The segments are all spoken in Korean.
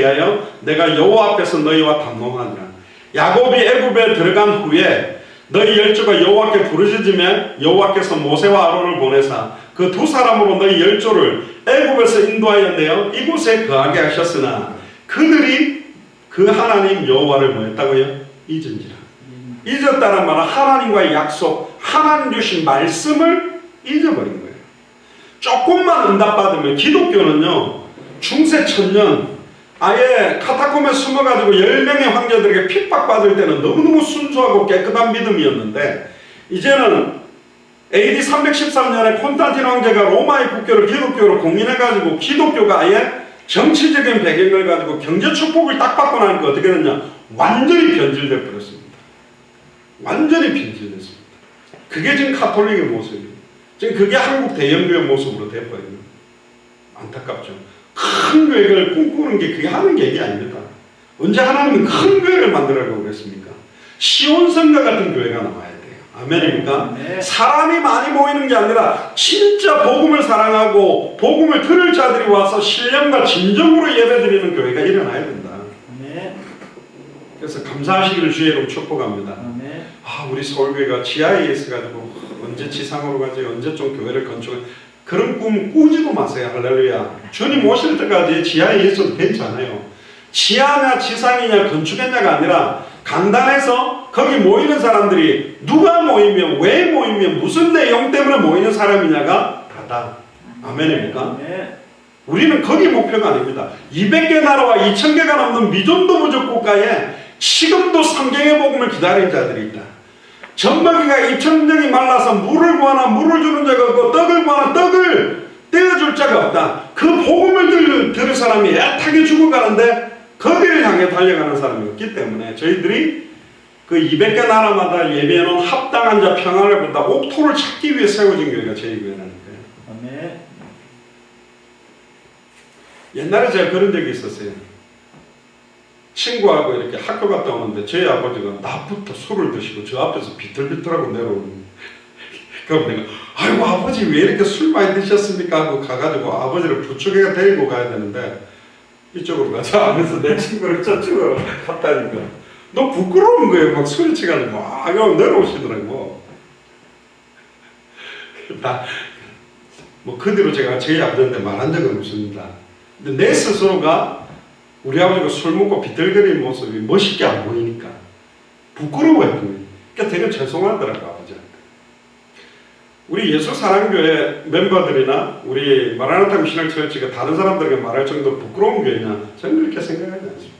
대하여 내가 여호와 앞에서 너희와 담론하니라. 야곱이 애굽에 들어간 후에 너희 열조가 여호와께 부르짖으며 여호와께서 모세와 아론을 보내사 그 두 사람으로 너희 열조를 애굽에서 인도하여 내어 이곳에 거하게 하셨으나 그들이 그 하나님 여호와를 뭐했다고요? 잊은지라. 잊었다는 말은 하나님과의 약속, 하나님 주신 말씀을 잊어버린 거예요. 조금만 응답받으면, 기독교는요 중세 천년 아예 카타콤에 숨어가지고 10명의 황제들에게 핍박받을 때는 너무너무 순수하고 깨끗한 믿음이었는데, 이제는 AD 313년에 콘스탄틴 황제가 로마의 국교를 기독교로 공인해가지고 기독교가 아예 정치적인 배경을 가지고 경제 축복을 딱 받고 나니까 어떻게 됐냐? 완전히 변질돼 버렸습니다. 완전히 변질됐습니다. 그게 지금 카톨릭의 모습이에요. 지금 그게 한국 대형교회 모습으로 돼버려요. 안타깝죠. 큰 교회를 꿈꾸는 게 그게 하는 게 아닙니다. 언제 하나님은 큰 교회를 만들라고 그랬습니까? 시온성가 같은 교회가 나와야 돼요. 아멘입니까? 네. 사람이 많이 모이는 게 아니라 진짜 복음을 사랑하고 복음을 들을 자들이 와서 신령과 진정으로 예배드리는 교회가 일어나야 된다. 네. 그래서 감사하시기를 주의 이름 축복합니다. 네. 우리 서울교회가 지하에 있어가지고 언제 지상으로 가지, 언제 좀 교회를 건축해, 그런 꿈 꾸지도 마세요. 할렐루야. 주님 오실 때까지 지하에 있어도 괜찮아요. 지하냐 지상이냐 건축했냐가 아니라 간단해서 거기 모이는 사람들이 누가 모이면, 왜 모이면, 무슨 내용 때문에 모이는 사람이냐가 다다. 아멘입니까? 네. 우리는 거기 목표가 아닙니다. 200개 나라와 2000개가 넘는 미존도 부족 국가에 지금도 성경의 복음을 기다리는 자들이 있다. 젖먹이가 2000명이 말라서 물을 구하나 물을 주는 자가 없고 떡을 구하나 떡을 떼어줄 자가 없다. 그 복음을 들을 사람이 애타게 죽어가는데 거기를 향해 달려가는 사람이 없기 때문에 저희들이 그 200개 나라마다 예배해놓은 합당한 자 평안을 본다 옥토를 찾기 위해 세워진 교회가 저희 교회라는 거예요. 아멘. 옛날에 제가 그런 적이 있었어요. 친구하고 이렇게 학교 갔다 오는데 저희 아버지가 낮부터 술을 드시고 저 앞에서 비틀비틀하고 내려오는 거예요. 그럼 내가 아이고 아버지 왜 이렇게 술 많이 드셨습니까? 하고 가가지고 아버지를 부축해 데리고 가야 되는데 이쪽으로 가자 하면서 내 친구를 저쪽으로 갔다니까 너 부끄러운 거예요. 막 소리치가지고 막 내려오시더라고. 뭐 그 뒤로 제가 저희 아버지한테 말한 적은 없습니다. 근데 내 스스로가 우리 아버지가 술 먹고 비틀거리는 모습이 멋있게 안 보이니까 부끄러워했던 거예요. 그러니까 되게 죄송하더라고요, 아버지한테. 우리 예수사랑교회 멤버들이나 우리 마라나타 미셔널 처치가 다른 사람들에게 말할 정도로 부끄러운 교회냐? 저는 그렇게 생각하지 않습니다.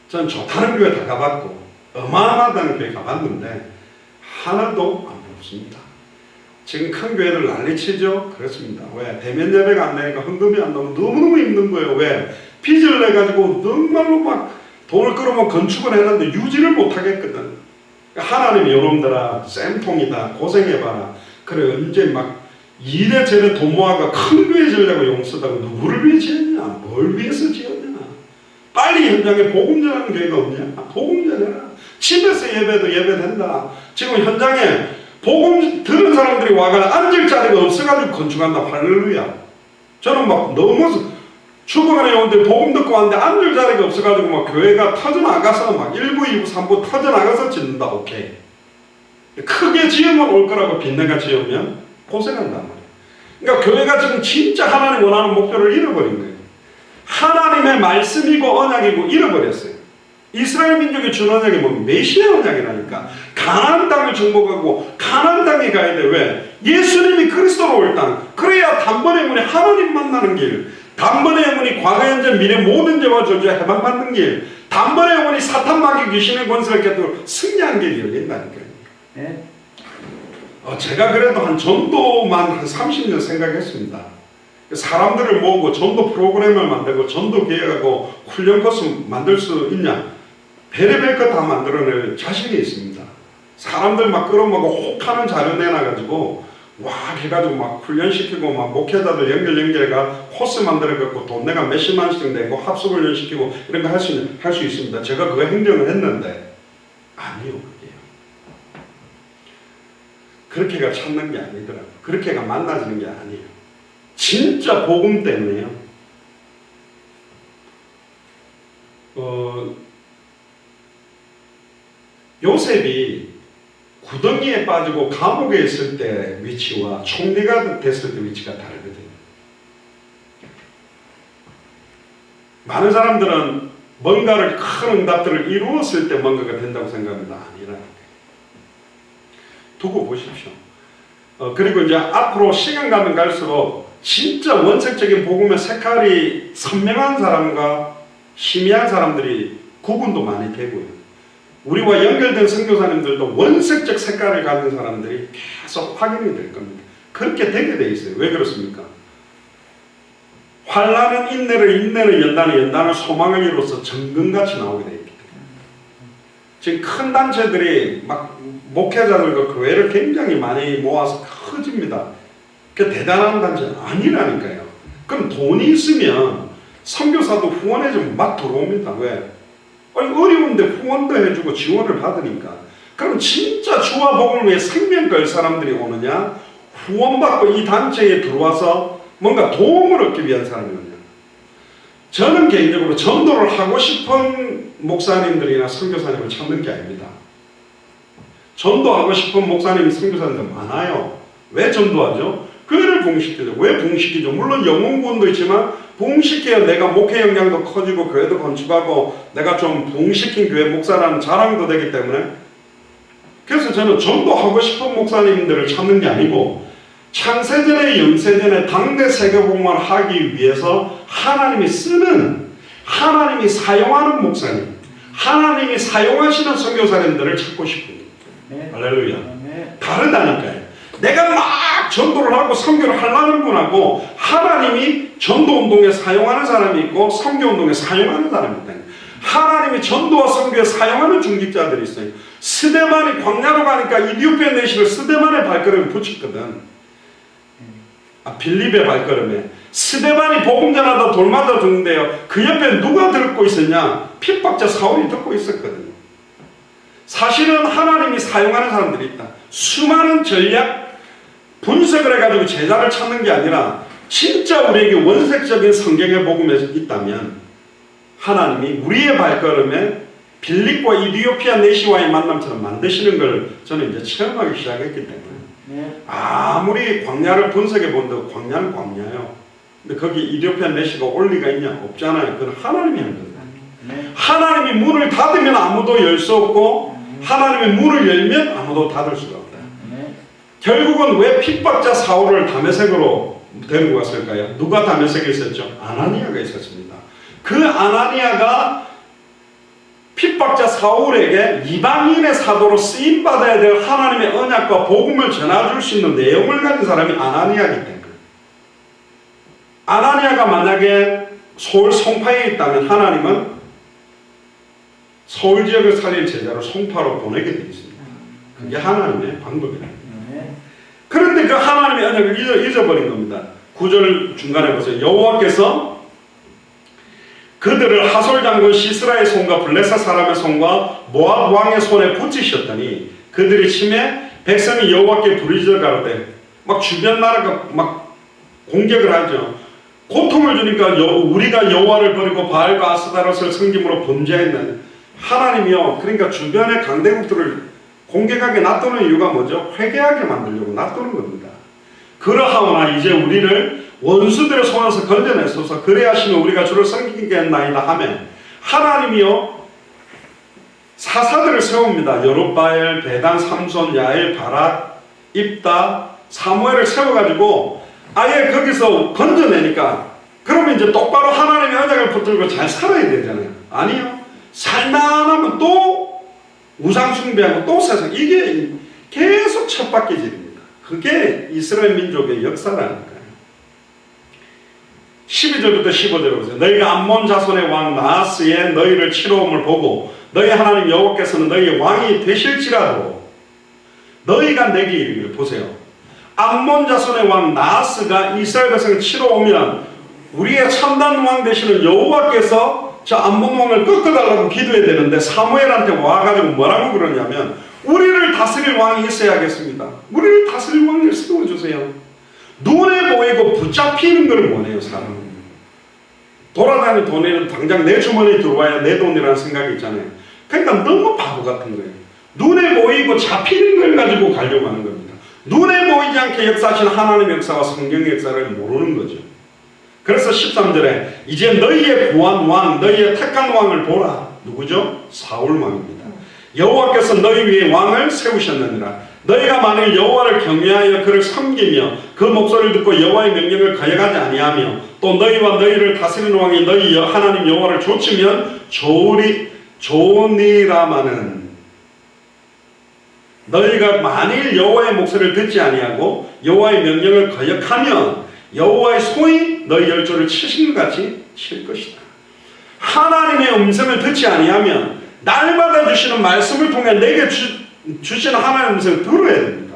저는 좋다는 교회 다 가봤고 어마어마하다는 교회 가봤는데 하나도 안 부럽습니다. 지금 큰 교회들 난리치죠? 그렇습니다. 왜? 대면 예배가 안 되니까 헌금이 안 나오면 너무너무 힘든 거예요. 왜? 빚을 내가지고 정말로 막 돈을 끌어모아 건축을 해놨는데 유지를 못하겠거든. 하나님이 여러분들아 쌤통이다 고생해봐라. 그래 언제 막 이래저래 돈 모아가 큰 교회 지으려고 용 쓰다가 누구를 위해 지었냐? 뭘 위해서 지었냐? 빨리 현장에 복음 전하는 교회가 없냐? 복음 전해라. 집에서 예배도 예배된다. 지금 현장에 복음 들은 사람들이 와가 앉을 자리가 없어가지고 건축한다. 할렐루야. 저는 막 너무 죽어가는 영혼들 복음 듣고 왔는데 앉을 자리가 없어가지고 막 교회가 터져나가서 막 1부, 2부, 3부 터져나가서 짓는다. 오케이. 크게 지으면 올 거라고 빚내가 지으면 고생한단 말이에요. 그러니까 교회가 지금 진짜 하나님 원하는 목표를 잃어버린 거예요. 하나님의 말씀이고 언약이고 잃어버렸어요. 이스라엘 민족의 준 언약이 뭐 메시아 언약이라니까. 가나안 땅을 정복하고 가나안 땅에 가야 돼. 왜? 예수님이 그리스도로 올 땅. 그래야 단번에 문에 하나님 만나는 길. 단번에 영혼이 과거 현재 미래 모든 죄와 저주에 해방받는 길, 단번에 영혼이 사탄 마귀 귀신의 권세를 깨뜨리고 승리한 길이 열린다니까요. 네? 제가 그래도 한 전도만 한 30년 생각했습니다. 사람들을 모으고 전도 프로그램을 만들고 전도 계획하고 훈련 코스 만들 수 있냐? 별의별 것 다 만들어낼 자신이 있습니다. 사람들 막 끌어모으고 혹하는 자료 내놔가지고 와 해가지고 막 훈련시키고 막 목회자들 연결해가 코스 만들어갖고 돈 내가 몇십만원씩 내고 합숙훈련 시키고 이런 거 할 수 있습니다. 제가 그거 행정을 했는데 아니요 그게요. 그렇게가 찾는 게 아니더라고요. 그렇게가 만나지는 게 아니에요. 진짜 복음 때문에요. 요셉이 구덩이에 빠지고 감옥에 있을 때 위치와 총리가 됐을 때 위치가 다르거든요. 많은 사람들은 뭔가를 큰 응답들을 이루었을 때 뭔가가 된다고 생각합니다. 아니라는 거예요. 두고 보십시오. 그리고 이제 앞으로 시간 가면 갈수록 진짜 원색적인 복음의 색깔이 선명한 사람과 희미한 사람들이 구분도 많이 되고요. 우리와 연결된 선교사님들도 원색적 색깔을 가진 사람들이 계속 확인이 될 겁니다. 그렇게 되게 돼 있어요. 왜 그렇습니까? 환난은 인내를, 인내는 연단을, 연단은 소망을 이루어서 정금같이 나오게 돼 있기 때문에. 지금 큰 단체들이 막 목회자들과 교회를 굉장히 많이 모아서 커집니다. 그 대단한 단체는 아니라니까요. 그럼 돈이 있으면 선교사도 후원해주면 막 들어옵니다. 왜? 아니, 어려운데 후원도 해주고 지원을 받으니까. 그럼 진짜 주와 복음을 위해 생명 걸 사람들이 오느냐? 후원받고 이 단체에 들어와서 뭔가 도움을 얻기 위한 사람이 오느냐? 저는 개인적으로 전도를 하고 싶은 목사님들이나 선교사님을 찾는 게 아닙니다. 전도하고 싶은 목사님, 선교사님들 많아요. 왜 전도하죠? 그거를 부흥시키죠. 왜 부흥시키죠? 물론 영혼구원도 있지만 부흥시켜야 내가 목회 역량도 커지고 교회도 건축하고 내가 좀 부흥시킨 교회 목사라는 자랑도 되기 때문에, 그래서 저는 전도하고 싶은 목사님들을 찾는 게 아니고 창세전에 영세전에 당대 세계복음을 하기 위해서 하나님이 쓰는, 하나님이 사용하는 목사님, 하나님이 사용하시는 선교사님들을 찾고 싶습니다. 네. 할렐루야. 네. 다르다니까요. 내가 막 전도를 하고 선교를 하려는 분하고 하나님이 전도운동에 사용하는 사람이 있고 선교운동에 사용하는 사람이 있다. 하나님이 전도와 선교에 사용하는 중직자들이 있어요. 스데반이 광야로 가니까 이디오피아 내시를 스데반의 발걸음에 붙였거든. 빌립의 발걸음에. 스데반이 복음 전하다 돌 맞아 죽는데요. 그 옆에 누가 듣고 있었냐? 핍박자 사울이 듣고 있었거든요. 사실은 하나님이 사용하는 사람들이 있다. 수많은 전략 분석을 해가지고 제자를 찾는 게 아니라 진짜 우리에게 원색적인 성경의 복음에 있다면 하나님이 우리의 발걸음에 빌립과 이디오피아 내시와의 만남처럼 만드시는 걸 저는 이제 체험하기 시작했기 때문에 아무리 광야를 분석해 본다고 광야는 광야예요. 근데 거기 이디오피아 내시가 올 리가 있냐? 없잖아요. 그건 하나님이 하는 겁니다. 하나님이 문을 닫으면 아무도 열 수 없고 하나님의 문을 열면 아무도 닫을 수가 없다. 결국은 왜 핍박자 사울을 다메섹으로 데리고 갔을까요? 누가 다메섹에 있었죠? 아나니아가 있었습니다. 그 아나니아가 핍박자 사울에게 이방인의 사도로 쓰임받아야 될 하나님의 언약과 복음을 전해줄 수 있는 내용을 가진 사람이 아나니아이기 때문에, 아나니아가 만약에 서울 송파에 있다면 하나님은 서울 지역을 살릴 제자를 송파로 보내게 되어 있습니다. 그게 하나님의 방법이에요. 그런데 그 하나님의 언약을 잊어버린 겁니다. 9절 중간에 보세요. 여호와께서 그들을 하솔 장군 시스라의 손과 블레셋 사람의 손과 모압 왕의 손에 붙이셨더니 그들이 침해 백성이 여호와께 부르짖어 가로되, 막 주변 나라가 막 공격을 하죠. 고통을 주니까 우리가 여호와를 버리고 바알과 아스타롯을 섬김으로 범죄했는 하나님이요. 그러니까 주변의 강대국들을 공격하게 놔두는 이유가 뭐죠? 회개하게 만들려고 놔두는 겁니다. 그러하오나 이제 우리를 원수들의 손에서 건져내소서. 그래야 하시면 우리가 주를 섬기겠나이다 하면 하나님이요 사사들을 세웁니다. 여룹바엘, 베단, 삼손, 야엘, 바락, 입다, 사무엘을 세워가지고 아예 거기서 건져내니까 그러면 이제 똑바로 하나님의 언약을 붙들고 잘 살아야 되잖아요. 아니요. 살만하면 또 우상 숭배하고 또 세상, 이게 계속 쳇바퀴질입니다. 그게 이스라엘 민족의 역사라니까요. 12절부터 15절 보세요. 너희가 암몬 자손의 왕 나하스의 너희를 치러옴을 보고 너희 하나님 여호와께서는 너희의 왕이 되실지라도 너희가 내게 이르기를, 보세요. 암몬 자손의 왕 나하스가 이스라엘 백성을 치러오면 우리의 참단 왕 되시는 여호와께서 저 암몬 왕을 꺾어달라고 기도해야 되는데 사무엘한테 와가지고 뭐라고 그러냐면 우리를 다스릴 왕이 있어야겠습니다. 우리를 다스릴 왕을 세워주세요. 눈에 보이고 붙잡히는 걸 원해요, 사람은. 돌아다니는 돈이 당장 내 주머니에 들어와야 내 돈이라는 생각이 있잖아요. 그러니까 너무 바보 같은 거예요. 눈에 보이고 잡히는 걸 가지고 가려고 하는 겁니다. 눈에 보이지 않게 역사하신 하나님의 역사와 성경의 역사를 모르는 거죠. 그래서 13절에 이제 너희의 구한 왕, 너희의 택한 왕을 보라. 누구죠? 사울 왕입니다. 여호와께서 너희 위에 왕을 세우셨느니라. 너희가 만일 여호와를 경외하여 그를 섬기며 그 목소리를 듣고 여호와의 명령을 거역하지 아니하며 또 너희와 너희를 다스리는 왕이 너희 하나님 여호와를 조치면 좋으니라마는 너희가 만일 여호와의 목소리를 듣지 아니하고 여호와의 명령을 거역하면 여호와의 손이 너희 열조를 치신 것 같이 칠 것이다. 하나님의 음성을 듣지 아니하면 날마다 주시는 말씀을 통해 내게 주시는 하나님의 음성을 들어야 됩니다.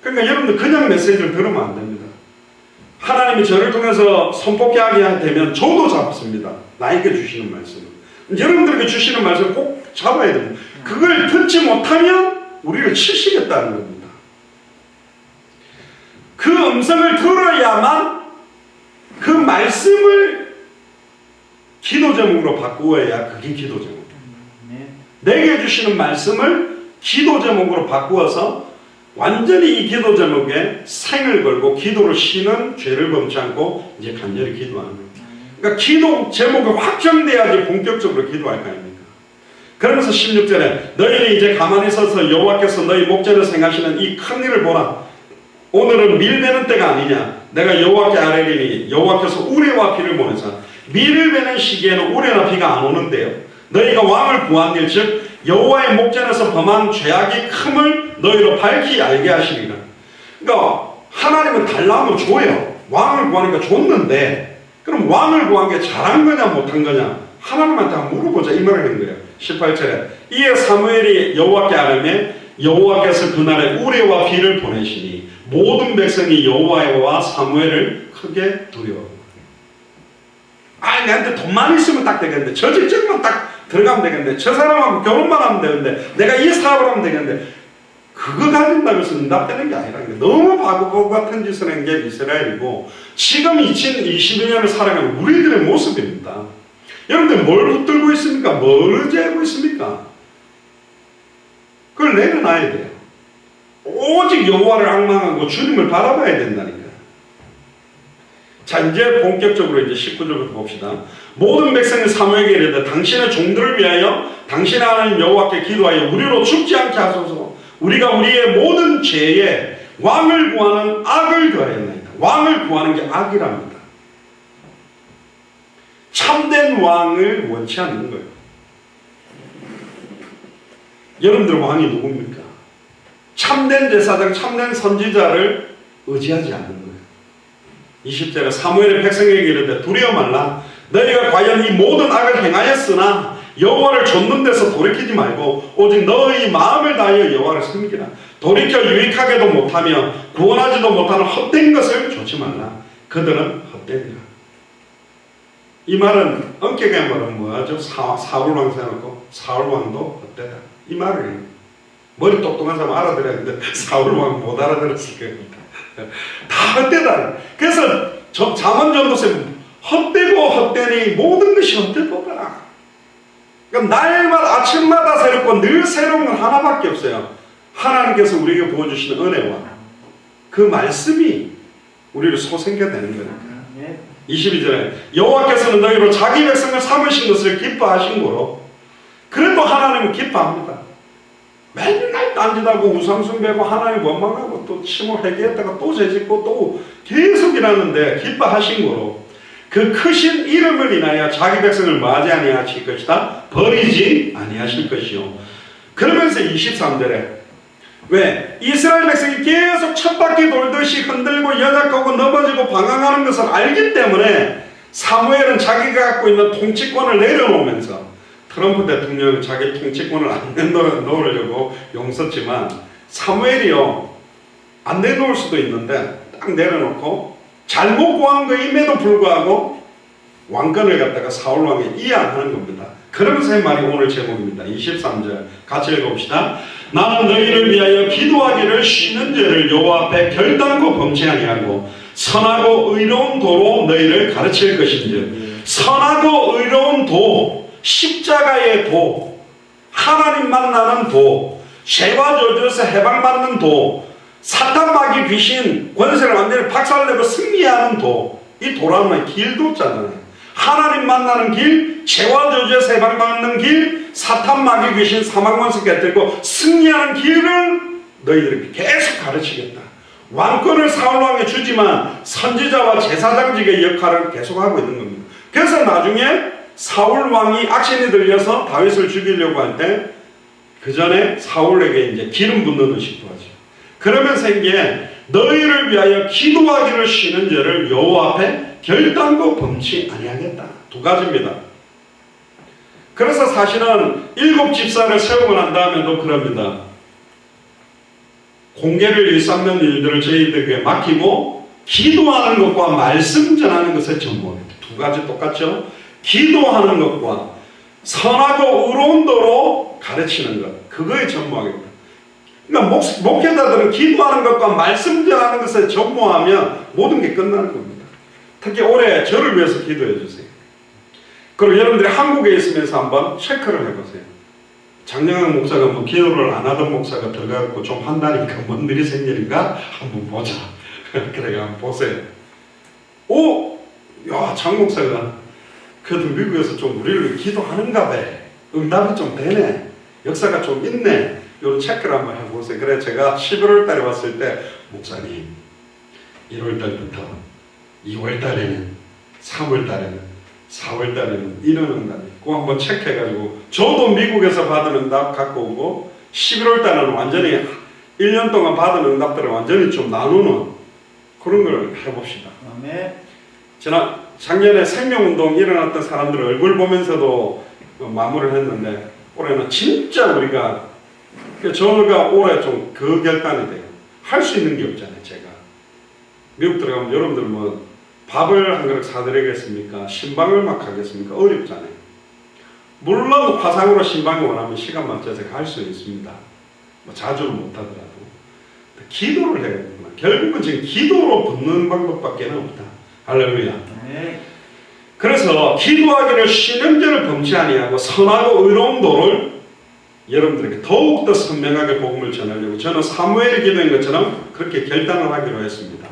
그러니까 여러분들 그냥 메시지를 들으면 안 됩니다. 하나님이 저를 통해서 선포하게 되면 저도 잡습니다. 나에게 주시는 말씀을. 여러분들에게 주시는 말씀을 꼭 잡아야 됩니다. 그걸 듣지 못하면 우리를 치시겠다는 겁니다. 그 음성을 들어야만 그 말씀을 기도 제목으로 바꾸어야 그게 기도 제목입니다. 내게 주시는 말씀을 기도 제목으로 바꾸어서 완전히 이 기도 제목에 생을 걸고 기도를 쉬는 죄를 범치 않고 이제 간절히 기도하는 겁니다. 그러니까 기도 제목이 확정돼야지 본격적으로 기도할 거 아닙니까? 그러면서 16절에 너희는 이제 가만히 서서 여호와께서 너희 목전에 행하시는 이 큰 일을 보라. 오늘은 밀베는 때가 아니냐. 내가 여호와께 아뢰리니 여호와께서 우레와 비를 보내사 밀을 베는 시기에는 우레나 비가 안 오는데요. 너희가 왕을 구한 일 즉 여호와의 목전에서 범한 죄악이 큼을 너희로 밝히 알게 하시리라. 그러니까 하나님은 달라면 줘요. 왕을 구하니까 줬는데 그럼 왕을 구한 게 잘한 거냐 못한 거냐 하나님한테 한번 물어보자 이 말을 하는 거예요. 18절에 이에 사무엘이 여호와께 아뢰매 여호와께서 그날에 우레와 비를 보내시니 모든 백성이 여호와와 사무엘을 크게 두려워. 내한테 돈만 있으면 딱 되겠는데 저 직책만 딱 들어가면 되겠는데 저 사람하고 결혼만 하면 되는데 내가 이 사업을 하면 되겠는데 그거 가진다고 해서 응답되는 게 아니라는 게 너무 바보 같은 짓을 한 게 이스라엘이고 지금 2022년을 살아가는 우리들의 모습입니다. 여러분들 뭘 붙들고 있습니까? 뭘 의지하고 있습니까? 그걸 내려놔야 돼요. 오직 여호와를 앙망하고 주님을 바라봐야 된다니까요. 자 이제 본격적으로 이제 19절부터 봅시다. 모든 백성이 사무엘에게 이르되 당신의 종들을 위하여 당신의 하나님 여호와께 기도하여 우리로 죽지 않게 하소서. 우리가 우리의 모든 죄에 왕을 구하는 악을 더하였나이다. 왕을 구하는 게 악이랍니다. 참된 왕을 원치 않는 거예요. 여러분들 왕이 누굽니까? 참된 제사장, 참된 선지자를 의지하지 않는 거예요. 20절에 사무엘의 백성에게 이르되 두려워 말라. 너희가 과연 이 모든 악을 행하였으나 여호와를 좇는 데서 돌이키지 말고 오직 너희 마음을 다하여 여호와를 섬기라. 돌이켜 유익하게도 못하며 구원하지도 못하는 헛된 것을 좋지 말라. 그들은 헛되니라. 이 말은 엄격한 말은 뭐하죠? 사울왕 세워놓고 사울왕도 헛되다. 이 말을 머리 똑똑한 사람 알아들어야 되는데 사울왕 못 알아들었을 겁니다. 다 헛되다. 그래서 잠언전도서에 헛되고 헛되니 모든 것이 헛되도다. 그러니까 날마다 아침마다 새롭고 늘 새로운 건 하나밖에 없어요. 하나님께서 우리에게 보여주시는 은혜와 그 말씀이 우리를 소생케되는 거예요. 22절에 여호와께서는 너희로 자기 백성을 삼으신 것을 기뻐하신 거로 그래도 하나님은 기뻐합니다. 맨날 딴짓하고 우상숭배하고 하나님 원망하고 또 침을 회개했다가 또 죄짓고 또 계속 일하는데 기뻐하신 거로 그 크신 이름을 인하여 자기 백성을 맞이 아니하실 것이다. 버리지 아니하실 것이요. 그러면서 23절에 왜? 이스라엘 백성이 계속 쳇바퀴 돌듯이 흔들고 연약하고 넘어지고 방황하는 것을 알기 때문에 사무엘은 자기가 갖고 있는 통치권을 내려놓으면서 트럼프 대통령은 자기 통치권을 안 내놓으려고 용썼지만 사무엘이요 안 내놓을 수도 있는데 딱 내려놓고 잘못 구한 거임에도 불구하고 왕권을 갖다가 사울왕에 이양하는 겁니다. 그러면서 이 말이 오늘 제목입니다. 23절 같이 읽어봅시다. 나는 너희를 위하여 기도하기를 쉬는 죄를 여호와 앞에 결단코 범치 아니하고 선하고 의로운 도로 너희를 가르칠 것인지. 선하고 의로운 도, 십자가의 도, 하나님 만나는 도, 죄와 저주에서 해방받는 도, 사탄 마귀 귀신 권세를 완전히 박살내고 승리하는 도. 이 도라는 길도잖아요. 하나님 만나는 길, 죄와 저주에서 해방받는 길, 사탄 마귀 귀신 사망 권세 깨뜨리고 승리하는 길을 너희들에게 계속 가르치겠다. 왕권을 사울왕에 주지만 선지자와 제사장직의 역할을 계속하고 있는 겁니다. 그래서 나중에 사울왕이 악신이 들려서 다윗을 죽이려고 할 때 그 전에 사울에게 이제 기름 붓는 의식도 하죠. 그러면서 이게 너희를 위하여 기도하기를 쉬는 죄를 여호와 앞에 결단코 범치 아니하겠다. 두 가지입니다. 그래서 사실은 7 집사를 세우고 난 다음에도 그럽니다. 공개를 일삼는 일들을 저희들에게 맡기고 기도하는 것과 말씀 전하는 것을 전무합니다. 두 가지 똑같죠? 기도하는 것과 선하고 의로운 도로 가르치는 것, 그거에 전무하겠다. 그러니까 목회자들은 기도하는 것과 말씀 전하는 것에 전무하면 모든 게 끝나는 겁니다. 특히 올해 저를 위해서 기도해 주세요. 그리고 여러분들이 한국에 있으면서 한번 체크를 해보세요. 장영학 목사가 뭐 기도를 안 하던 목사가 들어가고 좀 한다니까 뭔 일이 생기는가 한번 보자. 그래 한번 보세요. 오, 야, 장 목사가 그래도 미국에서 좀 우리를 기도하는가 봐. 응답이 좀 되네. 역사가 좀 있네. 이런 체크를 한번 해보세요. 그래 제가 11월 달에 왔을 때 목사님 1월 달부터 2월 달에는 3월 달에는 4월 달에는 이런 응답이 그거 한번 체크해가지고 저도 미국에서 받은 응답 갖고 오고 11월 달에는 완전히 1년 동안 받은 응답들을 완전히 좀 나누는 그런 걸 해봅시다. 작년에 생명운동 일어났던 사람들 얼굴 보면서도 마무리를 했는데 올해는 진짜 우리가 저가 올해 좀 그 결단이 돼요. 할 수 있는 게 없잖아요. 제가 미국 들어가면 여러분들 뭐 밥을 한 그릇 사드리겠습니까? 신방을 막 하겠습니까? 어렵잖아요. 물론 화상으로 신방을 원하면 시간 맞춰서 갈 수 있습니다. 뭐 자주는 못하더라도 기도를 해야 되구나. 결국은 지금 기도로 붙는 방법밖에 없다. 할렐루야. 그래서 기도하기를 쉬는 죄를 범치 아니하고 선하고 의로운 도를 여러분들에게 더욱더 선명하게 복음을 전하려고 저는 사무엘이 기도한 것처럼 그렇게 결단을 하기로 했습니다.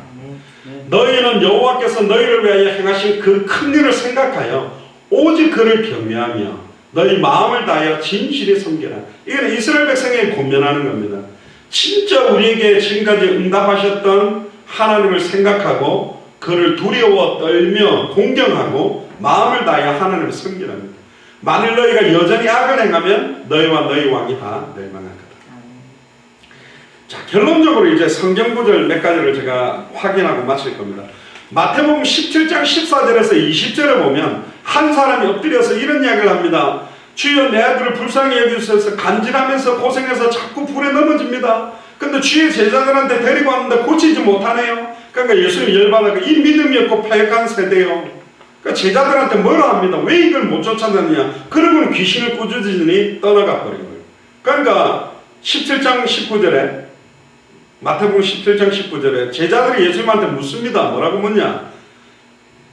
너희는 여호와께서 너희를 위하여 행하신 그 큰 일을 생각하여 오직 그를 경외하며 너희 마음을 다하여 진실히 섬기라. 이건 이스라엘 백성에게 권면하는 겁니다. 진짜 우리에게 지금까지 응답하셨던 하나님을 생각하고 그를 두려워 떨며 공경하고 마음을 다하여 하나님을 섬기랍니다. 만일 너희가 여전히 악을 행하면 너희와 너희 왕이 다 멸망할 거다. 자, 결론적으로 이제 성경 구절 몇 가지를 제가 확인하고 마칠 겁니다. 마태복음 17장 14절에서 20절에 보면 한 사람이 엎드려서 이런 이야기를 합니다. 주여 내 아들을 불쌍히 여기셔서 간질하면서 고생해서 자꾸 불에 넘어집니다. 근데 주의 제자들한테 데리고 왔는데 고치지 못하네요. 그러니까 예수님 열받아서 이 믿음이 없고 패역한 세대요. 그러니까 제자들한테 뭐라 합니다. 왜 이걸 못 쫓아내느냐. 그러고는 귀신을 꾸짖으니 떠나가 버린 거예요. 그러니까 17장 19절에 마태복음 17장 19절에 제자들이 예수님한테 묻습니다. 뭐라고 묻냐.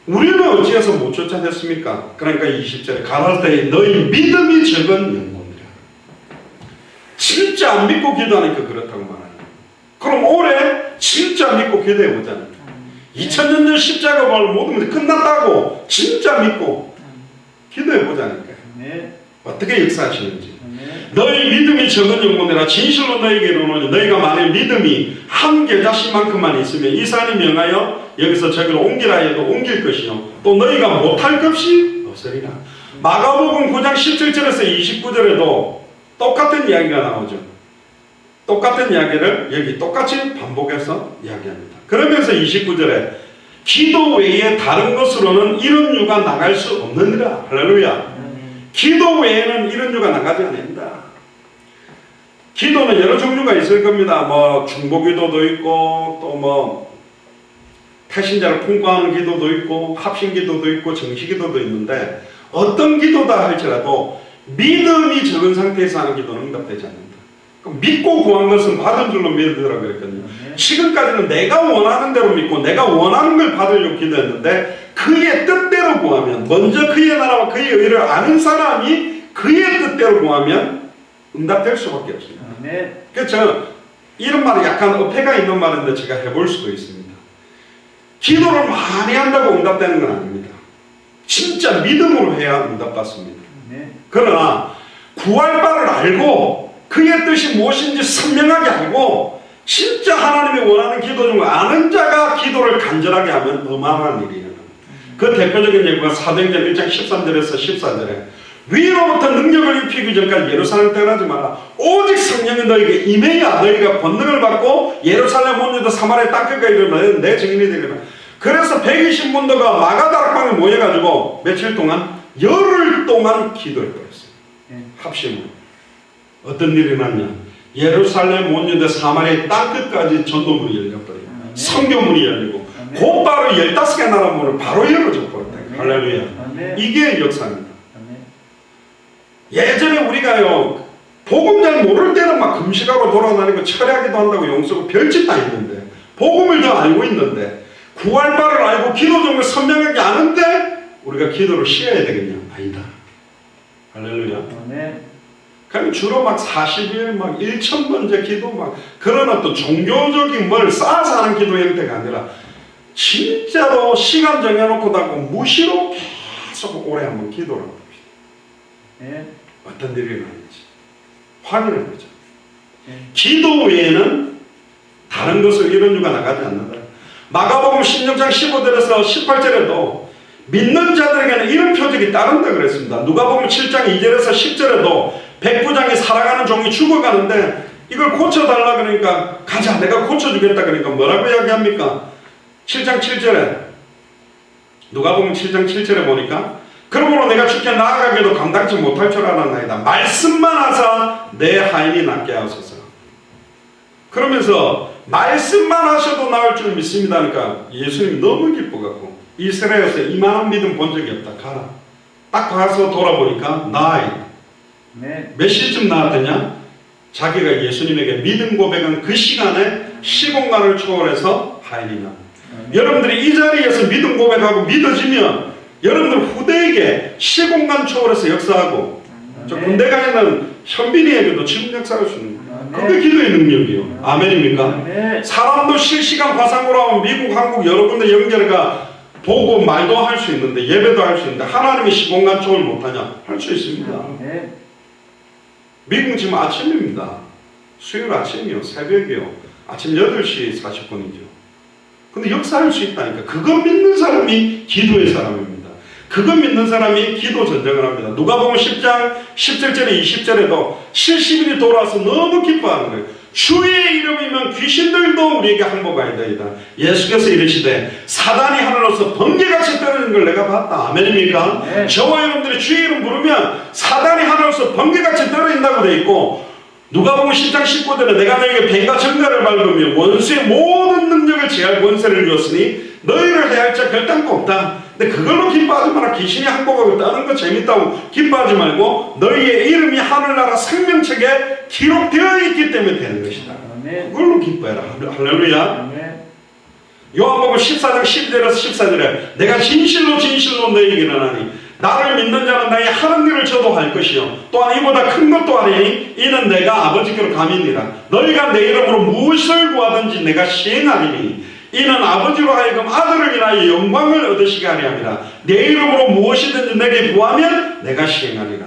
우리는 어찌해서 못 쫓아냈습니까? 그러니까 20절에 가라사대 너희 믿음이 적은 영혼이라. 진짜 안 믿고 기도하니까 그렇다고 말하는 거예요. 그럼 올해 진짜 믿고 기도해 보자는 거예요. 2000년 전 십자가를 모든 것이 끝났다고 진짜 믿고 기도해 보자니까요. 어떻게 역사하시는지. 너희 믿음이 적은 영혼이라 진실로 너희에게 이르노니 너희가 만일 믿음이 한 겨자씨만큼만 있으면 이 산이 명하여 여기서 저기로 옮기라 해도 옮길 것이요 또 너희가 못할 것이 없으리라. 마가복음 9장 17절에서 29절에도 똑같은 이야기가 나오죠. 똑같은 이야기를 여기 똑같이 반복해서 이야기합니다. 그러면서 29절에 기도 외에 다른 것으로는 이런 유가 나갈 수 없느니라. 할렐루야. 기도 외에는 이런 유가 나가지 않습니다. 기도는 여러 종류가 있을 겁니다. 뭐 중보기도도 있고 또 뭐 태신자를 품고하는 기도도 있고 합심기도도 있고 정시기도도 있는데 어떤 기도다 할지라도 믿음이 적은 상태에서 하는 기도는 응답되지 않는다. 믿고 구한 것은 받은 줄로 믿으라고 그랬거든요. 지금까지는 내가 원하는 대로 믿고 내가 원하는 걸 받으려고 기도했는데 그의 뜻대로 구하면, 먼저 그의 나라와 그의 의를 아는 사람이 그의 뜻대로 구하면 응답될 수밖에 없습니다. 그래서 이런 말이 약간 어폐가 있는 말인데 제가 해볼 수도 있습니다. 기도를 많이 한다고 응답되는 건 아닙니다. 진짜 믿음으로 해야 응답받습니다. 그러나 구할 바를 알고 그의 뜻이 무엇인지 선명하게 알고 진짜 하나님이 원하는 기도 중 아는 자가 기도를 간절하게 하면 어마어마한 일이에요. 그 대표적인 예가 사도행전 1장 13절에서 14절에 위로부터 능력을 입히기 전까지 예루살렘 떠나지 마라. 오직 성령이 너에게 임해야 너희가 권능을 받고 예루살렘 온 유다 사마리아 땅끝까지 이르러 내 증인이 되리라. 그래서 120문도가 마가다락방에 모여가지고 며칠 동안 열흘 동안 기도를 했어요. 합심으로. 어떤 일이 났냐? 예루살렘 온 유다 사마리아 땅끝까지 전도문이 열려버려요. 성교문이 열리고 곧바로 15개 나라 문을 바로 열어줘 버렸다. 할렐루야. 이게 역사입니다. 예전에 우리가요 복음 잘 모를 때는 막 금식하고 돌아다니고 철야기도 한다고 용서고 별짓 다 있는데 복음을 더 알고 있는데 구할 바를 알고 기도 종을 선명하게 아는데 우리가 기도를 쉬어야 되겠냐? 아니다. 할렐루야. 그럼 주로 막 40일 막 1000번째 기도 막 그런 어떤 종교적인 뭘 쌓아서 하는 기도 형태가 아니라 진짜로 시간 정해놓고다고 무시로 계속 오래 한번 기도를 합니다. 어떤 일이 일어나는지 확인해 보자. 기도 외에는 다른 것을 이런 이유가 나가지 않는다. 마가복음 16장 15절에서 18절에도 믿는 자들에게는 이런 표적이 따른다 그랬습니다. 누가복음 7장 2절에서 10절에도 백부장이 살아가는 종이 죽어가는데 이걸 고쳐달라 그러니까 가자 내가 고쳐주겠다 그러니까 뭐라고 이야기합니까? 7장 7절에 누가복음 7장 7절에 보니까 그러므로 내가 주께 나아가기도 감당치 못할 줄 알았나이다. 말씀만 하사 내 하인이 낫게 하소서. 그러면서 말씀만 하셔도 나을 줄 믿습니다 하니까 예수님이 너무 기뻐갖고 이스라엘에서 이만한 믿음 본 적이 없다. 가라. 딱 가서 돌아보니까 나아있다. 몇 시쯤 나왔더냐? 자기가 예수님에게 믿음 고백한 그 시간에 시공간을 초월해서 하인이 나왔다. 여러분들이 이 자리에서 믿음 고백하고 믿어지면 여러분들 후대에게 시공간 초월해서 역사하고 저 군대 가 있는 현빈이에게도 지금 역사할 수 있는 거예요. 그게 기도의 능력이요. 아멘입니까? 사람도 실시간 화상으로 하면 미국, 한국 여러 군데 연결해가 보고 말도 할 수 있는데 예배도 할 수 있는데 하나님이 시공간 초월 못하냐? 할 수 있습니다. 미국 지금 아침입니다. 수요일 아침이요. 새벽이요. 아침 8시 40분이죠. 근데 역사할 수 있다니까. 그거 믿는 사람이 기도의 사람입니다. 그거 믿는 사람이 기도 전쟁을 합니다. 누가복음 10장 17절에 20절에도 70일이 돌아와서 너무 기뻐하는 거예요. 주의 이름이면 귀신들도 우리에게 항복하리이다. 예수께서 이르시되 사단이 하늘로서 번개같이 떨어지는 걸 내가 봤다. 아멘입니까? 네. 저와 여러분들이 주의 이름 부르면 사단이 하늘로서 번개같이 떨어진다고 되어 있고 누가복음 10장 19절에 내가 너에게 뱀과 정갈을 밟으며 원수의 모든 능력을 제할 권세를 주었으니 너희를 해할 자 결단코 없다. 근데 그걸로 기뻐하지 마라. 귀신이 항복하고 떠는 거 재밌다고 기뻐하지 말고 너희의 이름이 하늘나라 생명책에 기록되어 있기 때문에 되는 것이다. 그걸로 기뻐해라. 할렐루야. 요한복음 14장 12절에서 14절에 내가 진실로 진실로 너희에게 이르노니 나를 믿는 자는 나의 하는 일을 저도 할 것이요 또한 이보다 큰 것도 하리니 이는 내가 아버지께로 감이니라. 너희가 내 이름으로 무엇을 구하든지 내가 시행하리니 이는 아버지로 하여금 아들을 인하여 영광을 얻으시게 하려 함이라. 내 이름으로 무엇이든지 내게 구하면 내가 시행하리라.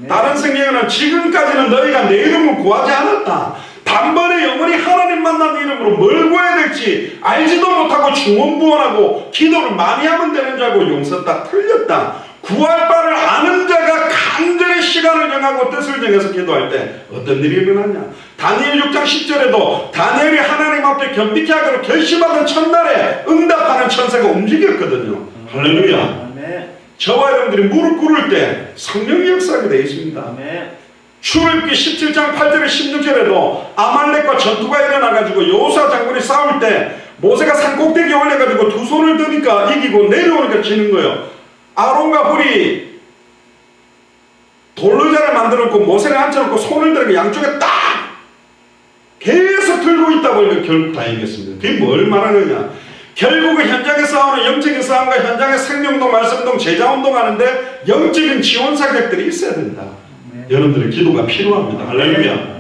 다른 성경에는 지금까지는 너희가 내 이름을 구하지 않았다. 단번에 영원히 하나님 만난 이름으로 뭘 구해야 될지 알지도 못하고 중언부언하고 기도를 많이 하면 되는 줄 알고 용서다. 틀렸다. 구할 바를 아는 자가 간절히 시간을 정하고 뜻을 정해서 기도할 때 어떤 일이 일어나냐? 다니엘 6장 10절에도 다니엘이 하나님 앞에 겸비케 하기로 결심하던 첫날에 응답하는 천사가 움직였거든요. 할렐루야. 저와 여러분들이 무릎 꿇을 때 성령의 역사가 되어 있습니다. 출애굽기 17장 8절에 16절에도 아말렉과 전투가 일어나가지고 여호수아 장군이 싸울 때 모세가 산 꼭대기에 올려가지고 두 손을 드니까 이기고 내려오니까 지는 거예요. 아론과 훌이 돌의자를 만들어놓고 모세를 앉혀놓고 손을 들고 양쪽에 딱 이루고 있다고 이거 결국 다행이겠습니다. 그게 뭘 말하느냐? 결국은 현장에 싸우는 영적인 싸움과 현장의 생명운동, 말씀운동, 제자운동 하는데 영적인 지원사격들이 있어야 된다. 여러분들의 기도가 필요합니다. 할렐루야.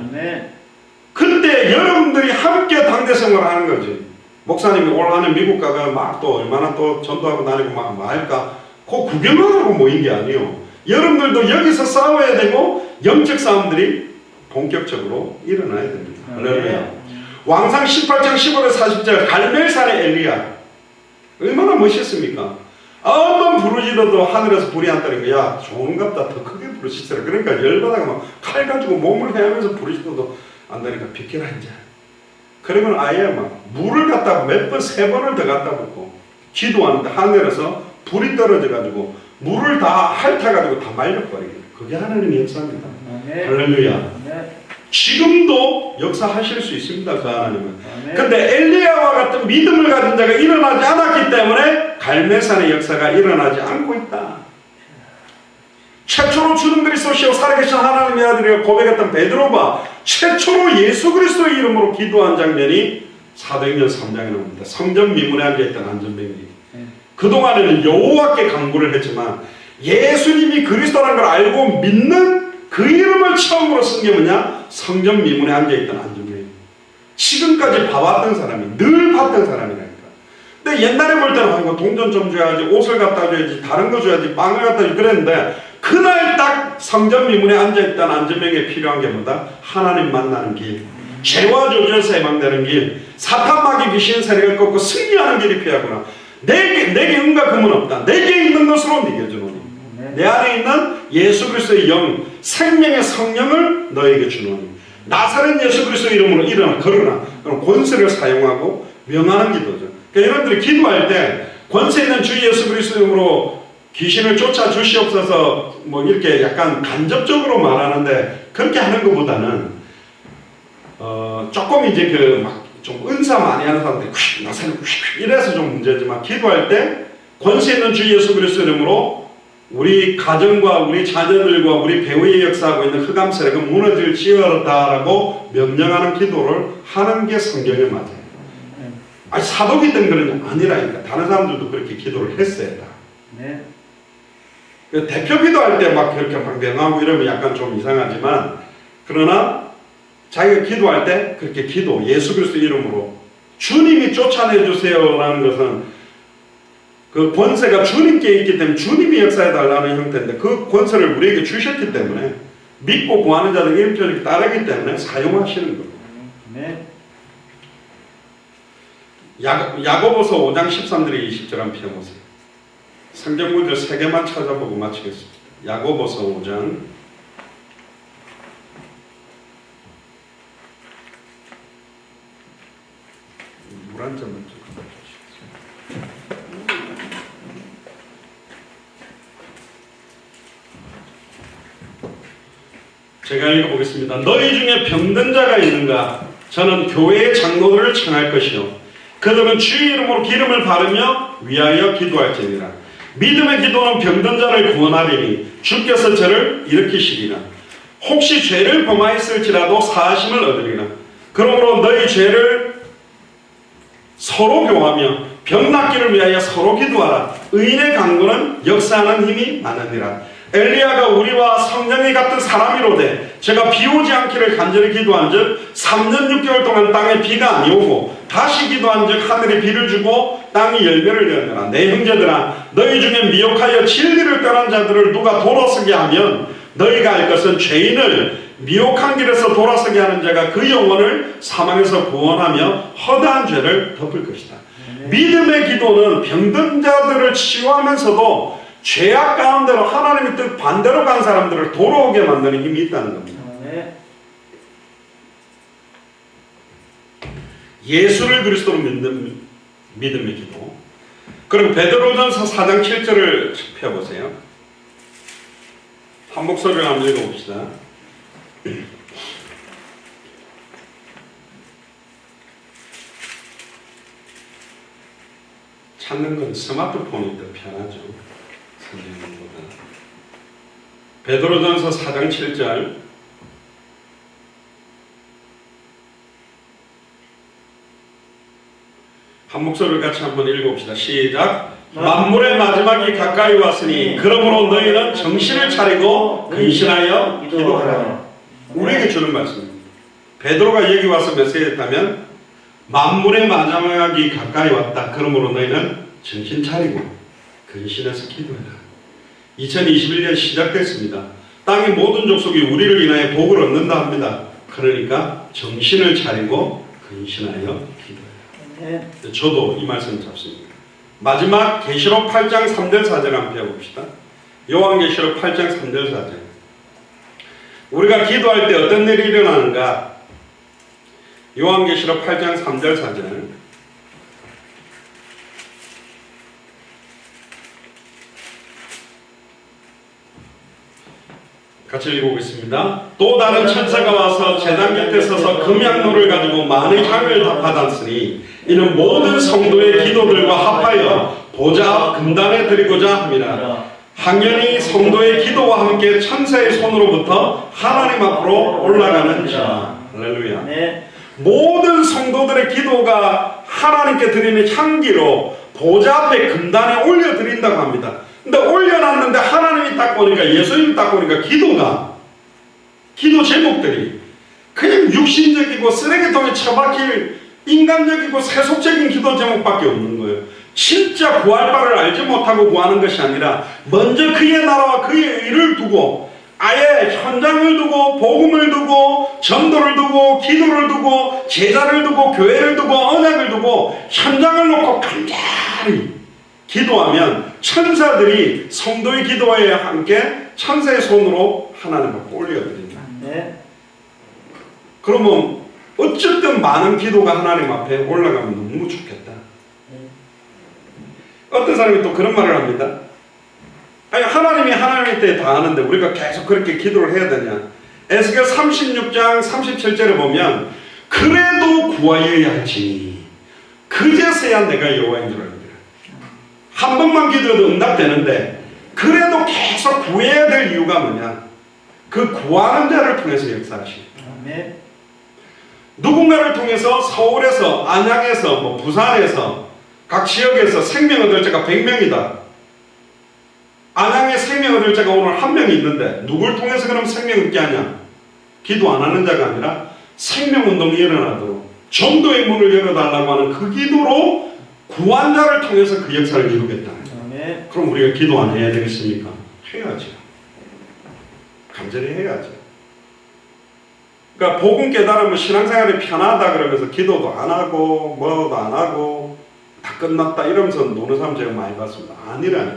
그때 여러분들이 함께 당대생활을 하는 거지. 목사님이 올 한해 미국 가가 막 또 얼마나 또 전도하고 다니고 막 할까? 그 구경하라고 모인 게 아니에요. 여러분들도 여기서 싸워야 되고 영적 싸움들이 본격적으로 일어나야 됩니다. 할렐루야. 왕상 18장 15절 40절 갈멜산의 엘리야 얼마나 멋있습니까? 한번 부르짖어도 하늘에서 불이 안 떨어진 거야. 좋은갑다. 더 크게 부르짖으라. 그러니까 열받아가 막 칼 가지고 몸을 헤매면서 부르짖어도 안 되니까 비켜라 이제. 그러면 아예 막 물을 갖다 몇 번, 세 번을 더 갖다 붓고 기도하는데 하늘에서 불이 떨어져 가지고 물을 다 핥아 가지고 다 말려버리게. 그게 하나님의 역사입니다. 할렐루야. 지금도 역사하실 수 있습니다. 그 하나님은. 근데 엘리야와 같은 믿음을 가진 자가 일어나지 않았기 때문에 갈멜산의 역사가 일어나지 않고 있다. 최초로 주는 그리스도시요 살아계신 하나님의 아들이라 고백했던 베드로가 최초로 예수 그리스도의 이름으로 기도한 장면이 사도행전 3장에 나옵니다. 성전 미문에 앉아있던 안전병이 그동안에는 여호와께 간구를 했지만 예수님이 그리스도라는 걸 알고 믿는 그 이름을 처음으로 쓴 게 뭐냐? 성전 미문에 앉아있던 안전병이. 지금까지 봐왔던 사람이 늘 봤던 사람이라니까. 근데 옛날에 볼 때는 이거 동전 좀 줘야지, 옷을 갖다 줘야지, 다른 거 줘야지, 빵을 갖다 줘야지 그랬는데 그날 딱 성전 미문에 앉아있던 안전병에 필요한 게 뭐다? 하나님 만나는 길, 죄와 저주에서 해방되는 길, 사탄 마귀 귀신 세력을 꺾고 승리하는 길이 필요하구나. 내게 은과 금은 없다. 내게 있는 것으로 네게 주노니. 내 안에 있는 예수 그리스도의 영, 생명의 성령을 너에게 주노니. 나사렛 예수 그리스도의 이름으로 일어나 걸어라. 그럼 권세를 사용하고 명하는 기도죠. 그러니까 여러분들이 기도할 때 권세 있는 주 예수 그리스도 이름으로 귀신을 쫓아 주시옵소서 뭐 이렇게 약간 간접적으로 말하는데 그렇게 하는 것보다는 조금 이제 그 막 좀 은사 많이 하는 사람들이 나사렛 이래서 좀 문제지만 기도할 때 권세 있는 주 예수 그리스도 이름으로 우리 가정과 우리 자녀들과 우리 배후에 역사하고 있는 흑암 세력은 무너질지어다라고 명령하는 기도를 하는 게 성경에 맞아요. 아니 사도기 때문에 그런 게 아니라니까. 다른 사람들도 그렇게 기도를 했어야 다. 네. 대표 기도할 때 막 그렇게 막 명하고 이러면 약간 좀 이상하지만 그러나 자기가 기도할 때 그렇게 기도 예수 그리스도 이름으로 주님이 쫓아내 주세요라는 것은 그 권세가 주님께 있기 때문에 주님이 역사해 달라는 형태인데 그 권세를 우리에게 주셨기 때문에 믿고 구하는 자들 일편이 따르기 때문에 사용하시는 거예요. 네. 야고보서 5장 13절에 20절 한번 펴보세요. 성경 구절 3개만 찾아보고 마치겠습니다. 야고보서 5장 물 한 잔만 좀 갖다 주시겠어요? 제가 읽어보겠습니다. 너희 중에 병든 자가 있는가? 저는 교회의 장로들을 청할 것이요 그들은 주의 이름으로 기름을 바르며 위하여 기도할지니라. 믿음의 기도는 병든 자를 구원하리니 주께서 저를 일으키시리라. 혹시 죄를 범하였을지라도 사하심을 얻으리라. 그러므로 너희 죄를 서로 교하며 병 낫기를 위하여 서로 기도하라. 의인의 간구는 역사하는 힘이 많으니라. 엘리야가 우리와 성령이 같은 사람이로되 제가 비 오지 않기를 간절히 기도한 즉 3년 6개월 동안 땅에 비가 안 오고 다시 기도한 즉 하늘이 비를 주고 땅이 열매를 내느라. 내 형제들아 너희 중에 미혹하여 진리를 떠난 자들을 누가 돌아서게 하면 너희가 알 것은 죄인을 미혹한 길에서 돌아서게 하는 자가 그 영혼을 사망에서 구원하며 허다한 죄를 덮을 것이다. 믿음의 기도는 병든 자들을 치유하면서도 죄악 가운데로 하나님의 뜻 반대로 간 사람들을 돌아오게 만드는 힘이 있다는 겁니다. 예수를 그리스도로 믿는 믿음의 기도. 그리고 베드로전서 4장 7절을 펴보세요. 한 목소리로 한번 읽어봅시다. 찾는 건 스마트폰이 더 편하죠. 성경보다. 베드로전서 4장 7절 한 목소리를 같이 한번 읽어봅시다. 시작. 만물의 마지막이 가까이 왔으니 그러므로 너희는 정신을 차리고 근신하여 기도하라. 우리에게 주는 말씀입니다. 베드로가 여기 와서 메시지했다면 만물의 마지막이 가까이 왔다. 그러므로 너희는 정신 차리고 근신해서 기도해라. 2021년 시작됐습니다. 땅의 모든 족속이 우리를 인하여 복을 얻는다 합니다. 그러니까 정신을 차리고 근신하여 기도해라. 저도 이 말씀 잡습니다. 마지막 계시록 8장 3절 4절 한번 배워봅시다. 요한계시록 8장 3절 4절. 우리가 기도할 때 어떤 일이 일어나는가? 요한계시록 8장 3절 4절. 같이 읽어보겠습니다. 또 다른 천사가 와서 제단 곁에 서서 금향로를 가지고 많은 향을 받았으니 이는 모든 성도의 기도들과 합하여 보좌 앞 금단에 드리고자 합니다. 항연히 성도의 기도와 함께 천사의 손으로부터 하나님 앞으로 올라가는 자. 할렐루야. 네. 모든 성도들의 기도가 하나님께 드리는 향기로 보좌 앞에 금단에 올려드린다고 합니다. 근데 올려놨는데 하나님이 딱 보니까, 예수님이 딱 보니까 기도 제목들이 그냥 육신적이고 쓰레기통에 처박힐 인간적이고 세속적인 기도 제목밖에 없는 거예요. 진짜 구할 바를 알지 못하고 구하는 것이 아니라 먼저 그의 나라와 그의 의를 두고 아예 현장을 두고 복음을 두고 전도를 두고 기도를 두고 제자를 두고 교회를 두고 언약을 두고 현장을 놓고 간절히 기도하면 천사들이 성도의 기도에 함께 천사의 손으로 하나님 앞에 올려드립니다. 네. 그러면 어쨌든 많은 기도가 하나님 앞에 올라가면 너무 좋겠다. 어떤 사람이 또 그런 말을 합니다. 아니 하나님이 하나님의 때에 다 아는데 우리가 계속 그렇게 기도를 해야 되냐. 에스겔 36장 37절에 보면 그래도 구하여야 할지니 그제서야 내가 여호와인 줄 알리라. 한 번만 기도해도 응답되는데 그래도 계속 구해야 될 이유가 뭐냐. 그 구하는 자를 통해서 역사하시고 누군가를 통해서 서울에서 안양에서 뭐 부산에서 각 지역에서 생명 얻을 자가 100명이다. 안양에 생명 얻을 자가 오늘 1명이 있는데 누굴 통해서 그럼 생명 얻게 하냐? 기도 안 하는 자가 아니라 생명운동이 일어나도록 전도의 문을 열어달라고 하는 그 기도로 구한 자를 통해서 그 역사를 이루겠다. 그럼 우리가 기도 안 해야 되겠습니까? 해야죠. 간절히 해야죠. 그러니까 복음 깨달으면 신앙생활이 편하다 그러면서 기도도 안 하고 뭐도 안 하고 다 끝났다 이러면서 노는 사람 제가 많이 봤습니다. 아니라니.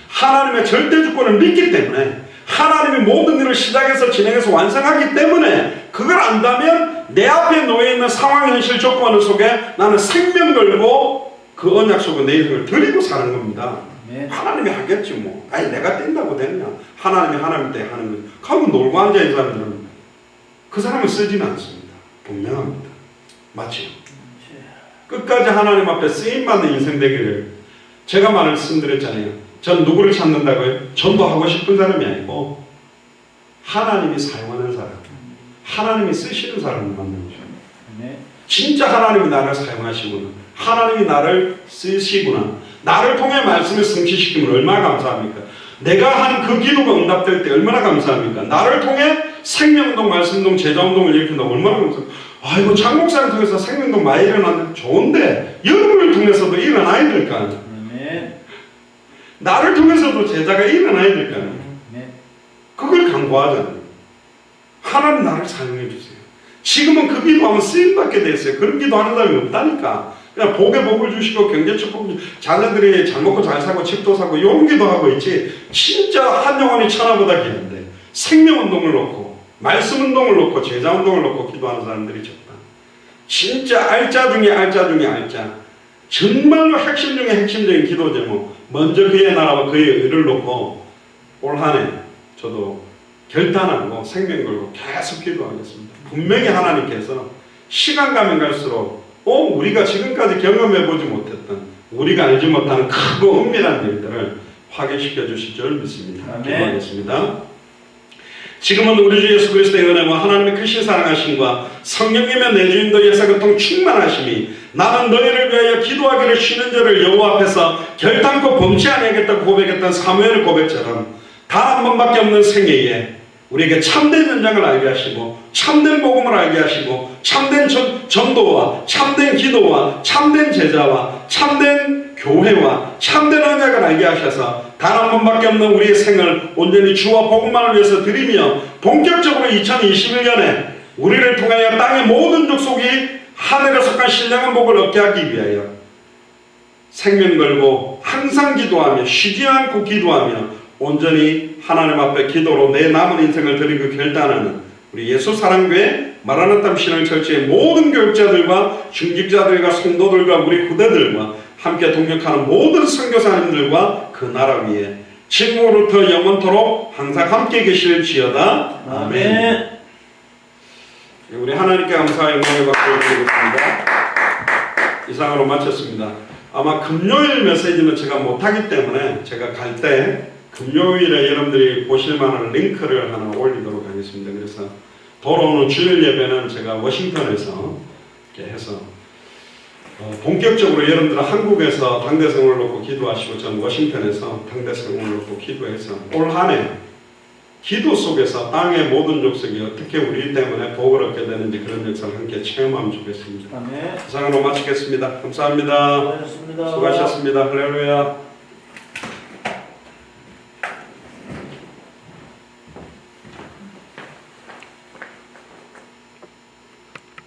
하나님의 절대 주권을 믿기 때문에 하나님이 모든 일을 시작해서 진행해서 완성하기 때문에 그걸 안다면 내 앞에 놓여있는 상황, 현실, 조건 속에 나는 생명 걸고 그 언약 속에 내 인생을 드리고 사는 겁니다. 네. 하나님이 하겠지 뭐. 아니 내가 뛴다고 되냐. 하나님이 하나님 때 하는 거지. 하고 놀고 앉아있는 사람들은 그 사람을 쓰지는 않습니다. 분명합니다. 맞죠? 끝까지 하나님 앞에 쓰임받는 인생 되기를 제가 말씀드렸잖아요. 전 누구를 찾는다고요? 전도하고 싶은 사람이 아니고 하나님이 사용하는 사람, 하나님이 쓰시는 사람을 만나는 거죠. 진짜 하나님이 나를 사용하시구나, 하나님이 나를 쓰시구나, 나를 통해 말씀을 성취시키면 얼마나 감사합니까? 내가 한 그 기도가 응답될 때 얼마나 감사합니까? 나를 통해 생명운동, 말씀운동, 제자운동을 일으킨다 얼마나 감사합니까? 아이고 장목사를 통해서 생명운동 많이 일어났는데 좋은데 여러분을 통해서도 일어나야 될 거 아니에요. 나를 통해서도 제자가 일어나야 될 거 아니에요. 그걸 강구하잖아요. 하나님 나를 사용해 주세요. 지금은 그 기도하면 쓰임받게 됐어요. 그런 기도하는 사람이 없다니까. 그냥 복에 복을 주시고 경제 축복, 자녀들이 잘 먹고 잘 사고 집도 사고 이런 기도하고 있지. 진짜 한 영혼이 천하보다 귀한데 생명운동을 놓고 말씀운동을 놓고 제자운동을 놓고 기도하는 사람들이 적다. 진짜 알짜 중에 알짜 중에 알짜, 정말로 핵심 중에 핵심적인 기도 제목, 먼저 그의 나라와 그의 의를 놓고 올 한 해 저도 결단하고 생명 걸고 계속 기도하겠습니다. 분명히 하나님께서 시간 가면 갈수록 우리가 지금까지 경험해보지 못했던, 우리가 알지 못하는 크고 은밀한 일들을 확인시켜 주실 줄 믿습니다. 기도하겠습니다. 지금은 우리 주 예수 그리스도의 은혜와 하나님의 크신 사랑하심과 성령님의 내주인도 예사교통 충만하심이 나는 너희를 위하여 기도하기를 쉬는 자를 여호와 앞에서 결단코 범치 아니하겠다고 고백했던 사무엘의 고백처럼 단 한 번밖에 없는 생애에 우리에게 참된 연장을 알게 하시고 참된 복음을 알게 하시고 참된 전도와 참된 기도와 참된 제자와 참된 교회와 참된 언약을 알게 하셔서 단 한 번밖에 없는 우리의 생을 온전히 주와 복음만을 위해서 드리며 본격적으로 2021년에 우리를 통하여 땅의 모든 족속이 하늘에 속한 신령한 복을 얻게 하기 위하여 생명 걸고 항상 기도하며 쉬지 않고 기도하며 온전히 하나님 앞에 기도로 내 남은 인생을 드리고 결단하는 우리 예수 사랑교회 마라나타 신앙 철저의 모든 교육자들과 중직자들과 성도들과 우리 후대들과 함께 동역하는 모든 선교사님들과 그 나라 위에 지금으로부터 영원토록 항상 함께 계실지어다. 아멘. 우리 하나님께 감사의 영광을 받고 드리겠습니다. 이상으로 마쳤습니다. 아마 금요일 메시지는 제가 못하기 때문에 제가 갈 때 금요일에 여러분들이 보실 만한 링크를 하나 올리도록 하겠습니다. 그래서 돌아오는 주일 예배는 제가 워싱턴에서 이렇게 해서 본격적으로 여러분들은 한국에서 당대성을 놓고 기도하시고 저는 워싱턴에서 당대성을 놓고 기도해서 올 한 해 기도 속에서 땅의 모든 족속이 어떻게 우리 때문에 복을 얻게 되는지 그런 역사를 함께 체험하면 좋겠습니다. 아멘. 이상으로 마치겠습니다. 감사합니다. 수고하셨습니다. 수고하셨습니다. 할렐루야.